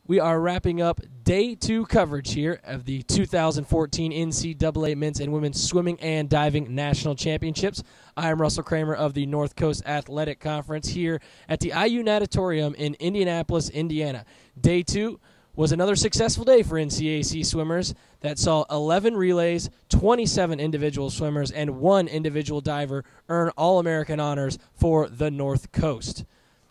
We are wrapping up day 2 coverage here of the 2014 NCAA Men's and Women's Swimming and Diving National Championships. I am Russell Kramer of the North Coast Athletic Conference here at the IU Natatorium in Indianapolis, Indiana. Day 2 was another successful day for NCAC swimmers that saw 11 relays, 27 individual swimmers, and 1 individual diver earn All-American honors for the North Coast.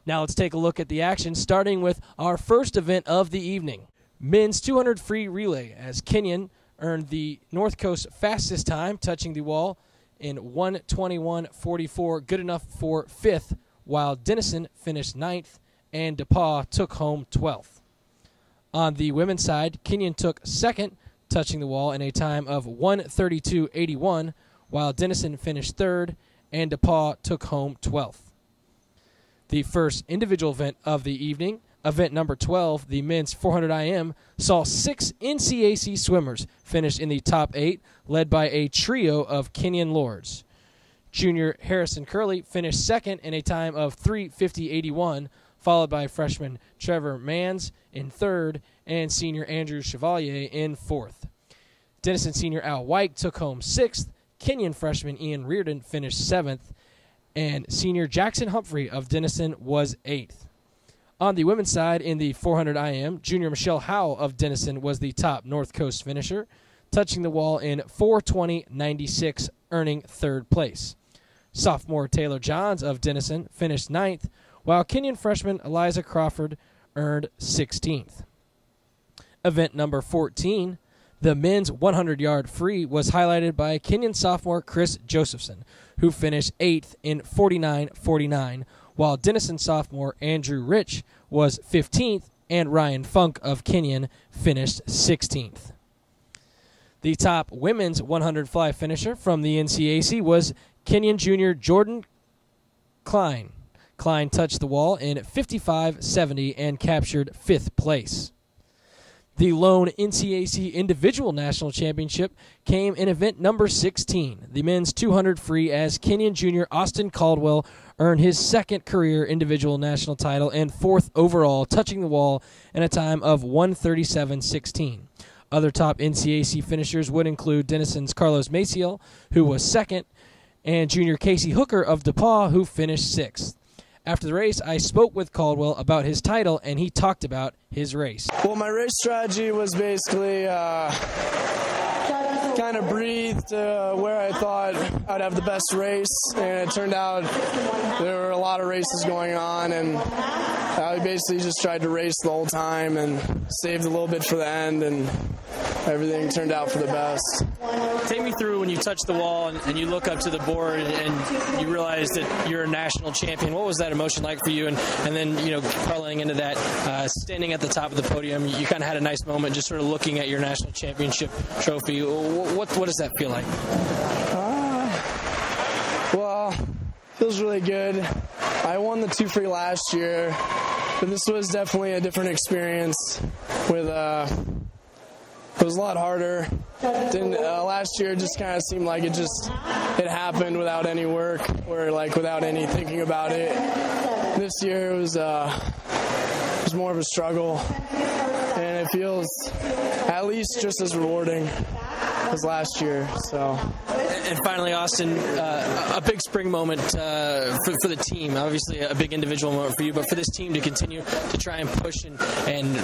Now let's take a look at the action, starting with our first event of the evening. Men's 200 free relay, as Kenyon earned the North Coast fastest time, touching the wall in 1:21:44, good enough for 5th, while Denison finished 9th and DePaul took home 12th. On the women's side, Kenyon took 2nd, touching the wall in a time of 1:32:81, while Denison finished 3rd and DePaul took home 12th. The first individual event of the evening, event number 12, the men's 400 IM, saw 6 NCAC swimmers finish in the top 8, led by a trio of Kenyon Lords. Junior Harrison Curley finished 2nd in a time of 3:50:81, followed by freshman Trevor Manns in 3rd and senior Andrew Chevalier in 4th. Denison senior Al White took home 6th, Kenyon freshman Ian Reardon finished 7th, and senior Jackson Humphrey of Denison was 8th. On the women's side, in the 400 IM, junior Michelle Howell of Denison was the top North Coast finisher, touching the wall in 4:20:96, earning 3rd place. Sophomore Taylor Johns of Denison finished 9th, while Kenyon freshman Eliza Crawford earned 16th. Event number 14, the men's 100-yard free, was highlighted by Kenyon sophomore Chris Josephson, who finished 8th in 49:49, while Denison sophomore Andrew Rich was 15th and Ryan Funk of Kenyon finished 16th. The top women's 100 fly finisher from the NCAC was Kenyon junior Jordan Klein. Klein touched the wall in 55:70 and captured 5th place. The lone NCAC individual national championship came in event number 16, the men's 200 free, as Kenyon junior Austin Caldwell earned his 2nd career individual national title and 4th overall, touching the wall in a time of 1:37:16. Other top NCAC finishers would include Denison's Carlos Maciel, who was 2nd, and junior Casey Hooker of DePaul, who finished 6th. After the race, I spoke with Caldwell about his title, and he talked about his race. Well, my race strategy was basically kind of breathed where I thought I'd have the best race, and it turned out there were a lot of races going on, and I basically just tried to race the whole time and saved a little bit for the end, and everything turned out for the best. Take me through when you touch the wall and you look up to the board and you realize that you're a national champion. What was that emotion like for you? And then, parlaying into that, standing at the top of the podium, you kind of had a nice moment just sort of looking at your national championship trophy. What does that feel like? Well, feels really good. I won the 2 free last year, but this was definitely a different experience with it was a lot harder. Last year just kind of seemed like it happened without any work or without any thinking about it. This year it was more of a struggle, and it feels at least just as rewarding as last year. So. And finally, Austin, a big spring moment for the team. Obviously, a big individual moment for you, but for this team to continue to try and push and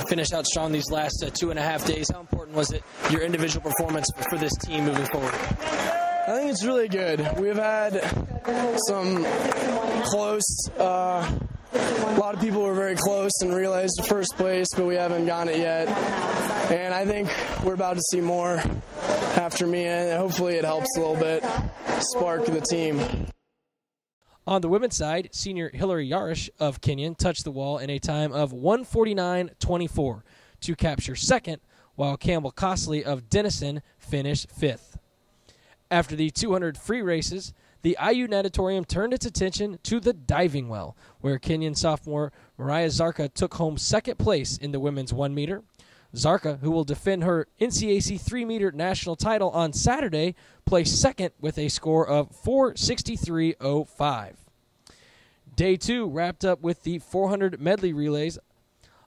finish out strong these last 2.5 days, how important was it, your individual performance for this team moving forward? I think it's really good. We've had some close, a lot of people were very close and realized the first place, but we haven't gotten it yet. And I think we're about to see more after me, and hopefully it helps a little bit spark the team. On the women's side, senior Hillary Yarish of Kenyon touched the wall in a time of 1:49:24 to capture 2nd, while Campbell Costley of Denison finished 5th. After the 200 free races, the IU Natatorium turned its attention to the diving well, where Kenyon sophomore Mariah Zarka took home 2nd place in the women's 1 meter. Zarka, who will defend her NCAC 3-meter national title on Saturday, placed 2nd with a score of 4:63:05. Day 2 wrapped up with the 400 medley relays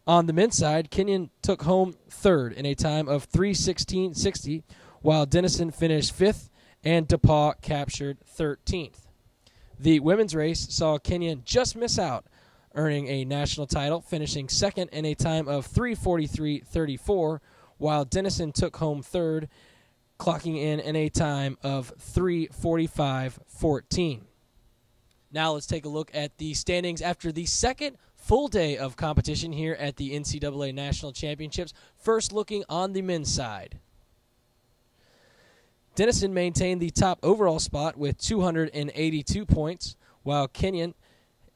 On the men's side, Kenyon took home third in a time of 3:16.60, while Denison finished fifth and DePauw captured 13th. The women's race saw Kenyon just miss out, earning a national title, finishing second in a time of 3:43.34, while Denison took home third, clocking in a time of 3:45.14. Now let's take a look at the standings after the second full day of competition here at the NCAA National Championships. First, looking on the men's side. Denison maintained the top overall spot with 282 points, while Kenyon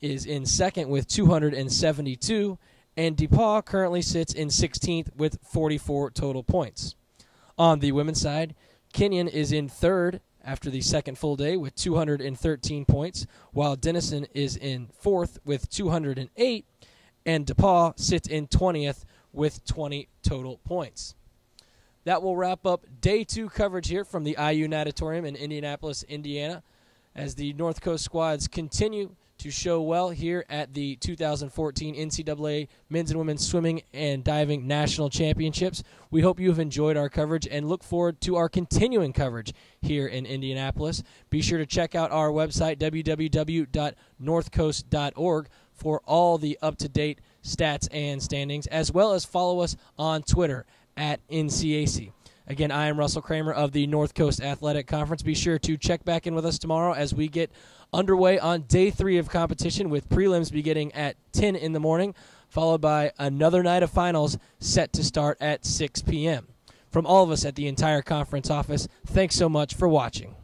is in second with 272, and DePauw currently sits in 16th with 44 total points. On the women's side, Kenyon is in third after the second full day with 213 points, while Denison is in fourth with 208, and DePauw sits in 20th with 20 total points. That will wrap up day 2 coverage here from the IU Natatorium in Indianapolis, Indiana, as the North Coast squads continue to show well here at the 2014 NCAA Men's and Women's Swimming and Diving National Championships. We hope you have enjoyed our coverage and look forward to our continuing coverage here in Indianapolis. Be sure to check out our website, www.northcoast.org, for all the up-to-date stats and standings, as well as follow us on Twitter at NCAC. Again, I am Russell Kramer of the North Coast Athletic Conference. Be sure to check back in with us tomorrow as we get underway on day 3 of competition, with prelims beginning at 10 in the morning, followed by another night of finals set to start at 6 p.m. From all of us at the entire conference office, thanks so much for watching.